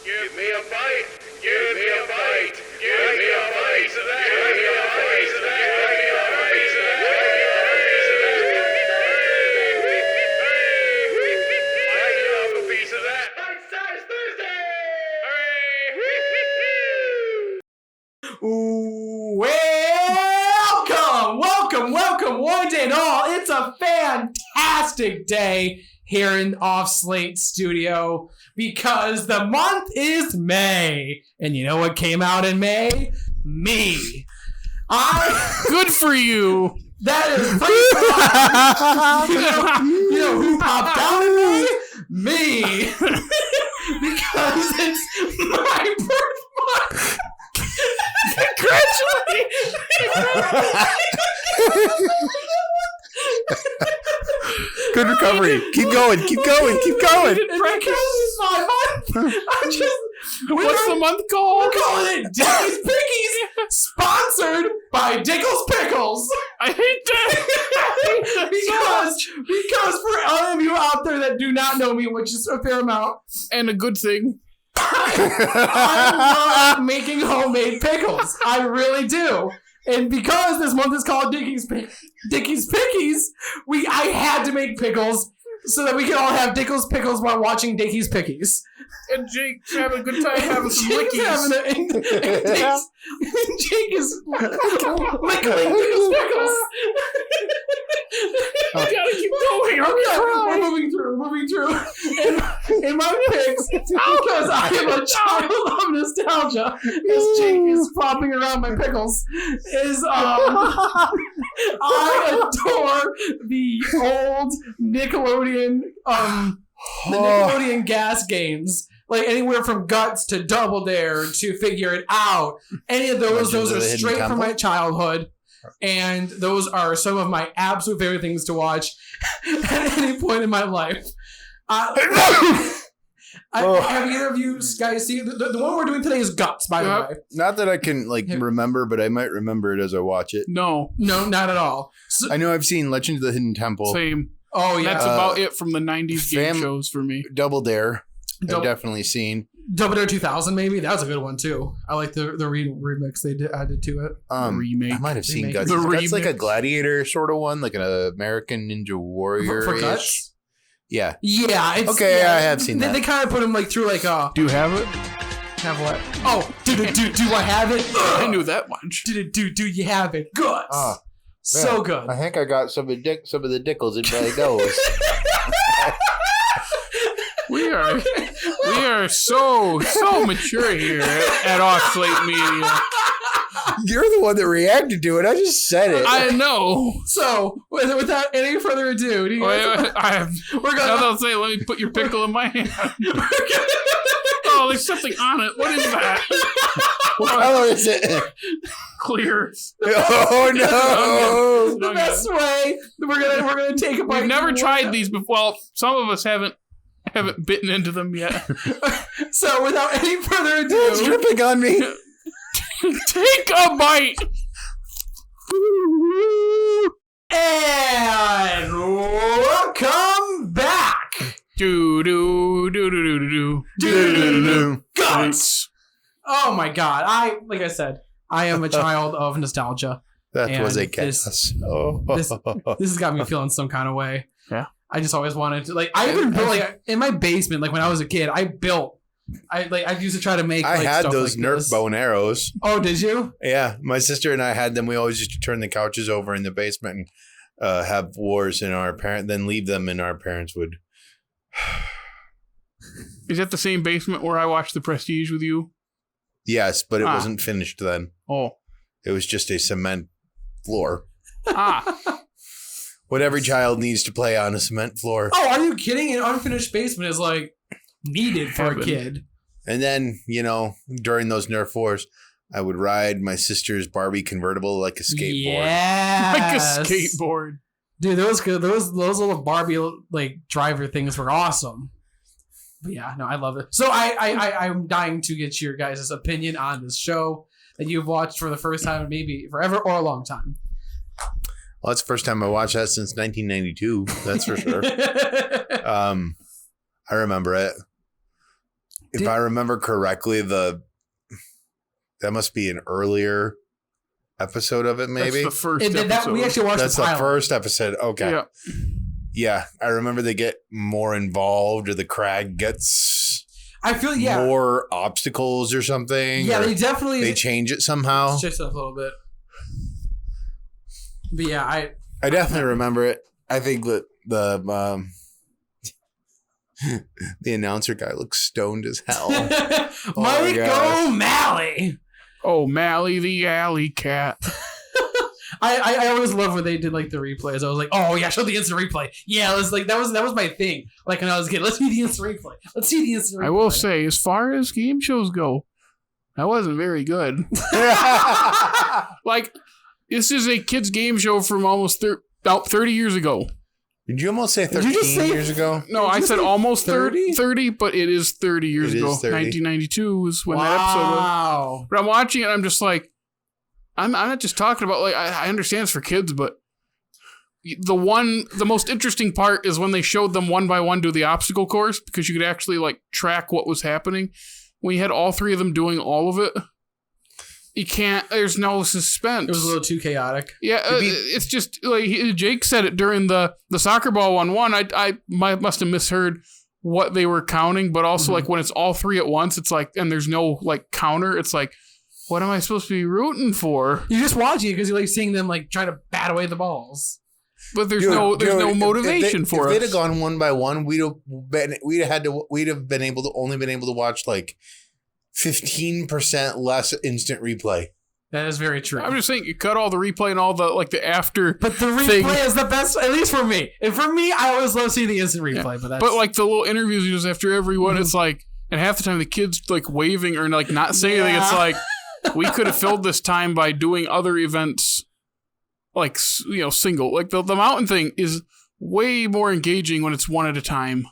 Give me a bite. Give me a bite. Give me a bite of that. Give me a bite of that. Give me a bite of that. I love a piece of that. Bite-sized Thursday. Welcome, one and all. It's a fantastic day here in Off Slate Studio because the month is May. And you know what came out in May? Me. Good for you. That is pretty you know who popped out in May? Me. Because it's my birth month. Congratulations. Good recovery. Keep going. Because it's my month. What's the month called? We're calling it Dickie's Pickies, sponsored by Dickles Pickles. I hate that. because for all of you out there that do not know me, which is a fair amount, And a good thing. I love making homemade pickles. I really do. And because this month is called Dickie's Pickies, I had to make pickles so that we can all have Dickles Pickles while watching Dickie's Pickies. And Jake's having a good time having some Jake is lickling Dickles Pickles. You gotta keep going. We're moving through. In my picks, because I am a child of nostalgia, as Jake is flopping around my pickles, is I adore the old Nickelodeon, the Nickelodeon gas games. Like anywhere from Guts to Double Dare to Figure It Out. Any of those are straight from my childhood. And those are some of my absolute favorite things to watch at any point in my life. Have either of you guys seen the one we're doing today is Guts, by the way. Not that I can remember, but I might remember it as I watch it. No, not at all. I know I've seen Legend of the Hidden Temple. Same. Oh yeah, That's about it from the 90s game shows for me. Double Dare. I've definitely seen. Double Dare 2000, maybe. That was a good one too. I like the remix they added to it. Remake. I might have seen Guts. The That's like a gladiator sort of one, like an American Ninja Warrior. For Guts? Yeah. Yeah. It's, okay, I have seen that. They kind of put him through like a. Do you have it? Have what? Oh, do I have it? I knew that much. Do you have it? Guts. So good. I think I got some of the Dickles in my nose. We are so mature here at Off Slate Media. You're the one that reacted to it. I just said it. I know. So, without any further ado, do you guys, we're gonna. They'll say, "Let me put your pickle in my hand." Oh, there's something on it. What is that? What color is it? Clear. Oh no! The best way we're gonna take a bite. We've never tried these before. Well, some of us haven't bitten into them yet. So, without any further ado, it's dripping on me. Take a bite. And welcome back. Do. Guts. Oh my god! Like I said, I am a child of nostalgia. That was a chaos. This has got me feeling some kind of way. Yeah. I just always wanted to I even built in my basement, like when I was a kid, I used to try to make I had stuff those like Nerf this. bow and arrows. Oh, did you? Yeah, my sister and I had them. We always used to turn the couches over in the basement and have wars, and then leave them, and our parents would. Is that the same basement where I watched The Prestige with you? Yes, but it wasn't finished then. Oh. It was just a cement floor. What every child needs to play on a cement floor. Oh, are you kidding? An unfinished basement is needed for a kid. And then, during those Nerf wars, I would ride my sister's Barbie convertible like a skateboard. Yes. Like a skateboard. Dude, those little Barbie driver things were awesome. But yeah, no, I love it. So I'm dying to get your guys' opinion on this show that you've watched for the first time, maybe forever or a long time. Well, that's the first time I watched that since 1992. That's for sure. I remember it. if I remember correctly, that must be an earlier episode of it, maybe. That's the first episode. We actually watched That's the the pilot. first episode. Okay. Yeah. Yeah, I remember they get more involved, or the crag gets I feel more obstacles or something. Yeah, or they definitely they change it somehow. Shifts it up a little bit. But yeah, I definitely remember it. I think that the announcer guy looks stoned as hell. Mike O'Malley. O'Malley the alley cat. I always love when they did like the replays. I was like, oh yeah, show the instant replay. Yeah, it was like that was my thing. Like when I was a kid, let's see the instant replay. Let's see the instant replay. I will say, as far as game shows go, that wasn't very good. Like, this is a kids' game show from almost about 30 years ago. Did you almost say 13 years ago? No, I said almost 30? 30, but it is 30 years ago. 30. 1992 is when that episode was. Wow. But I'm watching it, and I'm just like, I'm not just talking about, like, I understand it's for kids, but the most interesting part is when they showed them one by one do the obstacle course, because you could actually, like, track what was happening. When you had all three of them doing all of it, you can't, there's no suspense. It was a little too chaotic. Yeah, it's just, like, Jake said it during the soccer ball 1-1. I must have misheard what they were counting, but also, like, when it's all three at once, it's like, and there's no, like, counter, it's like, what am I supposed to be rooting for? You just watch it because you like seeing them like trying to bat away the balls. But there's no motivation for us. If they'd have gone one by one, we'd have been able to watch like 15% less instant replay. That is very true. I'm just saying, you cut all the replay and all the like the after. But the replay is the best, at least for me. And for me, I always love seeing the instant replay. Yeah. But like the little interviews you just after everyone, it's like, and half the time the kids like waving or like not saying anything. It's like, we could have filled this time by doing other events, like, you know, single. Like the mountain thing is way more engaging when it's one at a time,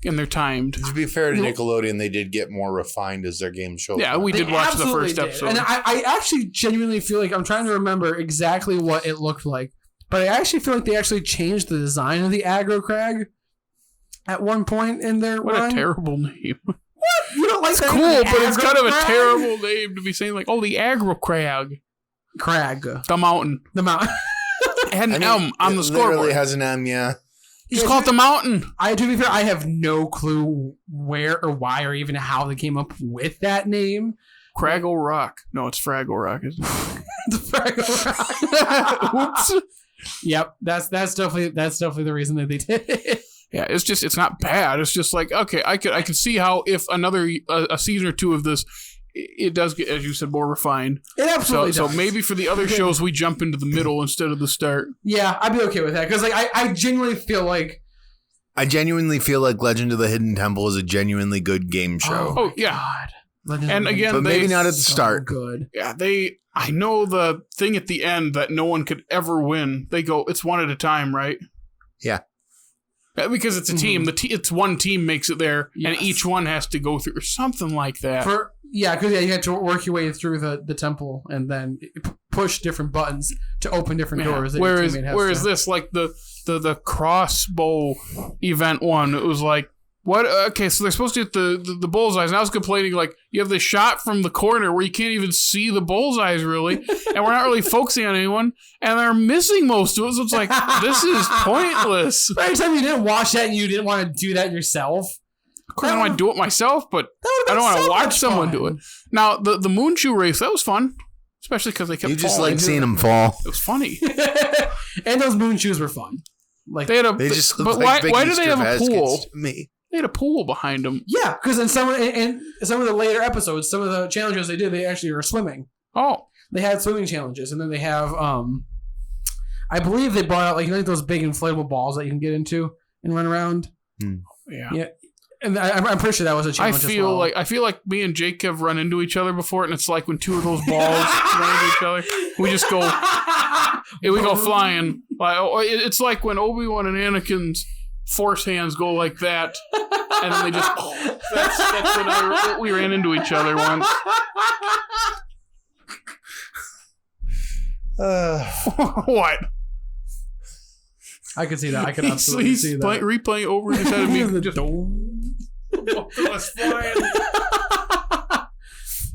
and they're timed. To be fair to Nickelodeon, they did get more refined as their game showed. Yeah, we did watch the first episode, and I actually genuinely feel like I'm trying to remember exactly what it looked like, but I actually feel like they actually changed the design of the aggro crag at one point in their What run. A terrible name. What? You don't like It's that? cool, but it's kind of a crag? terrible name to be saying, like, oh, the aggro crag. Crag. The mountain. The mountain. It had an M on the It scoreboard. literally has an M, yeah. Just call it the mountain. To be fair, I have no clue where or why or even how they came up with that name. Craggle Rock. No, it's Fraggle Rock, isn't it? The Fraggle Rock. Oops. Yep, that's definitely the reason that they did it. Yeah, it's not bad. It's just like, okay, I could see how if another a season or two of this, it does get, as you said, more refined. It absolutely So does. maybe for the other shows, we jump into the middle instead of the start. Yeah, I'd be okay with that because like I genuinely feel like Legend of the Hidden Temple is a genuinely good game show. Oh yeah. God. And again, But maybe not at the So start. good. Yeah, I know the thing at the end that no one could ever win. They go, it's one at a time, right? Yeah. Because it's a team. It's one team makes it there, and each one has to go through or something like that. Because you had to work your way through the temple and then push different buttons to open different doors. Whereas this, like the crossbow event one, it was like, what? Okay, so they're supposed to hit the bullseyes, and I was complaining, like, you have this shot from the corner where you can't even see the bullseyes, really, and we're not really focusing on anyone, and they're missing most of it, so it's like, this is pointless. But every time you didn't watch that and you didn't want to do that yourself. Of course, I don't want to do it myself, but I don't want to watch someone do it. Now, the Moonshoe race, that was fun, especially because they kept You just falling. like seeing them fall. It was funny. And those moon shoes were fun. Like They had a, They just but look like why big do they have a Easter pool? baskets to me. They had a pool behind them. yeah, because in some of the later episodes, some of the challenges they did, they actually were swimming. Oh, They had swimming challenges, and then they have I believe they brought out like those big inflatable balls that you can get into and run around. yeah. And I'm pretty sure that was a challenge. I feel like me and Jake have run into each other before, and it's like when two of those balls run into each other, we just go, we go flying. It's like when Obi-Wan and Anakin's force hands go like that, and then they just. That's when we ran into each other once. What? I could see that. I could absolutely see that. Replaying over his head of me. Just, Both of us flying.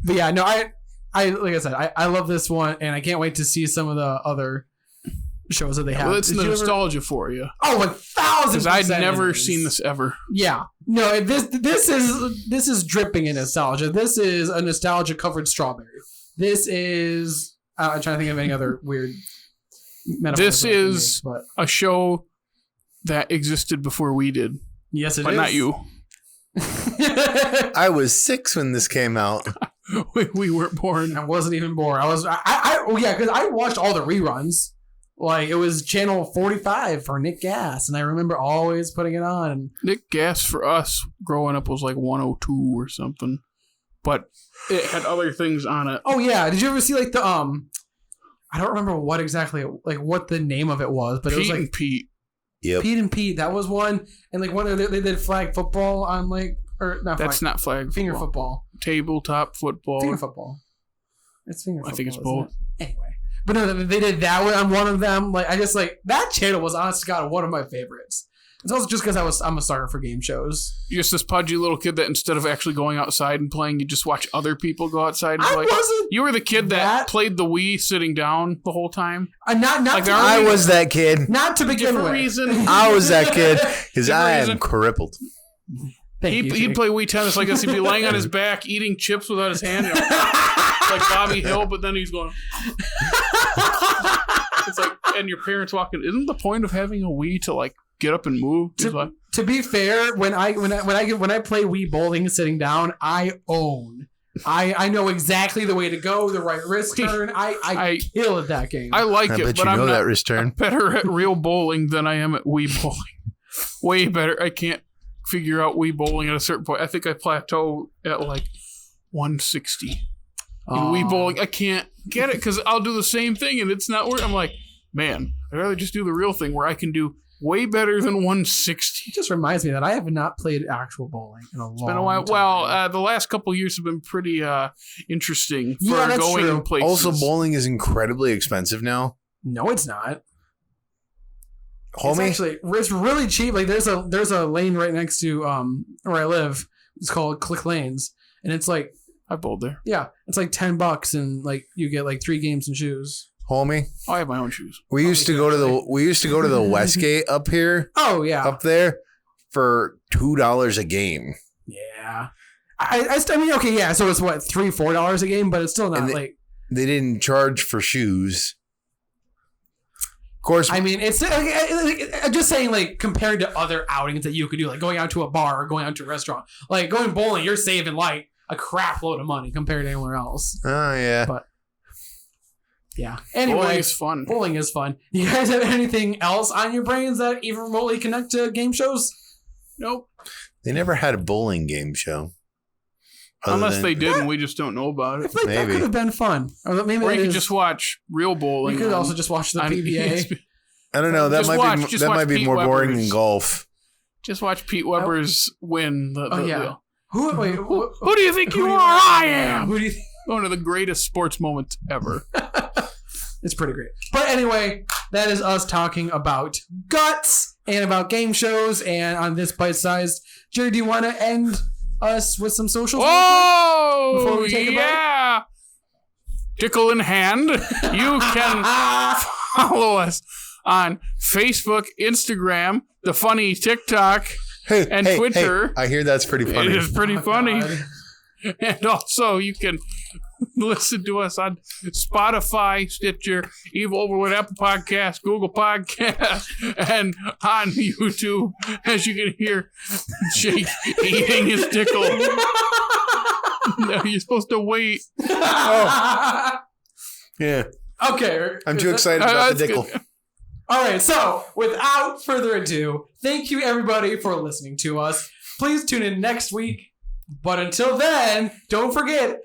But yeah, no, I like I said, I love this one, and I can't wait to see some of the other shows that they have. Well, it's Did you nostalgia for you. Oh, 1,000%. Because I'd never it is. seen this ever. Yeah, no, this is dripping in nostalgia. This is a nostalgia covered strawberry. This is I'm trying to think of any other weird metaphors. This I can is make, but a show that existed before we did, yes, it but is. not you. I was 6 when this came out. We weren't born. I wasn't even born. Because I watched all the reruns. Like, it was channel 45 for Nick Gas, and I remember always putting it on. Nick Gas for us growing up was like 102 or something, but it had other things on it. Oh yeah, did you ever see like the I don't remember what exactly like what the name of it was, but it was Pete like and Pete. Yep. Pete and Pete. That was one, and like one of they did flag football on like or not. That's flag, not flag finger football. football. Tabletop football. Finger football. It's finger football. I think it's isn't both. it? Anyway. But no, they did that one on one of them. Like I just like that channel was honest to God one of my favorites. It's also just because I'm a sucker for game shows. You're just this pudgy little kid that instead of actually going outside and playing, you just watch other people go outside and play. You were the kid that played the Wii sitting down the whole time. Not Like, to, I was that kid. not to begin Different with. reason. I was that kid because Different I am reason. crippled. Thank you, He'd Jake. play Wii tennis like this. He'd be laying on his back eating chips without his hand, like Bobby Hill. But then he's going. It's like, and your parents walking. Isn't the point of having a Wii to like get up and move? He's like, To be fair, when I play Wii bowling sitting down, I own. I know exactly the way to go, the right wrist turn. I kill at that game. I like I it, bet but you I'm know not that wrist turn. better at real bowling than I am at Wii bowling. Way better. I can't figure out Wii bowling at a certain point. I think I plateau at like 160 in Wii bowling. I can't get it because I'll do the same thing and it's not working. I'm like, man, I'd rather just do the real thing where I can do way better than 160. It just reminds me that I have not played actual bowling in a long time. It's been a while. Well, the last couple of years have been pretty interesting for Yeah, that's going true. places. Also, bowling is incredibly expensive now. No, it's not. Homie, It's really cheap. Like there's a lane right next to where I live. It's called Click Lanes, and it's like I bowled there. yeah, it's like $10, and like you get like 3 games and shoes. homie, I have my own shoes. we used to go to the Westgate up here, Oh yeah, up there, for $2 a game. yeah. I mean, okay, yeah. So it's what $3-4 a game, but it's still not And like. They didn't charge for shoes. Of course, I mean, it's I'm just saying, like compared to other outings that you could do, like going out to a bar or going out to a restaurant, like going bowling, you're saving like a crap load of money compared to anywhere else. oh yeah. But yeah. Anyway, Bowling is fun. bowling is fun. You guys have anything else on your brains that even remotely connect to game shows? Nope. They never had a bowling game show. Other Unless than- they did and we just don't know about I it. feel like that Maybe. could have been fun. Or maybe Or that you could is- just watch real bowling. You could on- also just watch the on PBA. ESPN. I don't know. That Just might watch- be just that watch might be Pete more boring Weber's. than golf. Just watch Pete Weber's win. Oh yeah. Who Who do you think who you do you- are? I am. Who do you think? One of the greatest sports moments ever. It's pretty great. But anyway, that is us talking about guts and about game shows and on this bite-sized. Jerry, do you want to end us with some socials? Oh, Before we take a break? yeah. Tickle in hand. You can follow us on Facebook, Instagram, the funny TikTok, and Twitter. I hear that's pretty funny. It is pretty Oh, funny. God. And also, you can listen to us on Spotify, Stitcher, Evil Overload, Apple Podcasts, Google Podcasts, and on YouTube, as you can hear Jake eating his tickle. No, you're supposed to wait. Yeah, Okay. I'm too excited about the That's dickle. good. All right, so without further ado, thank you everybody for listening to us. Please tune in next week. But until then, don't forget,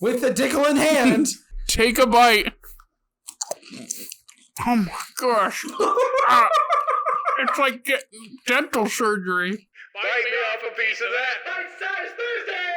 with the dickle in hand, Take a bite. Oh my gosh. It's like getting dental surgery. Bite me off a piece of that. Bite-sized Thursday!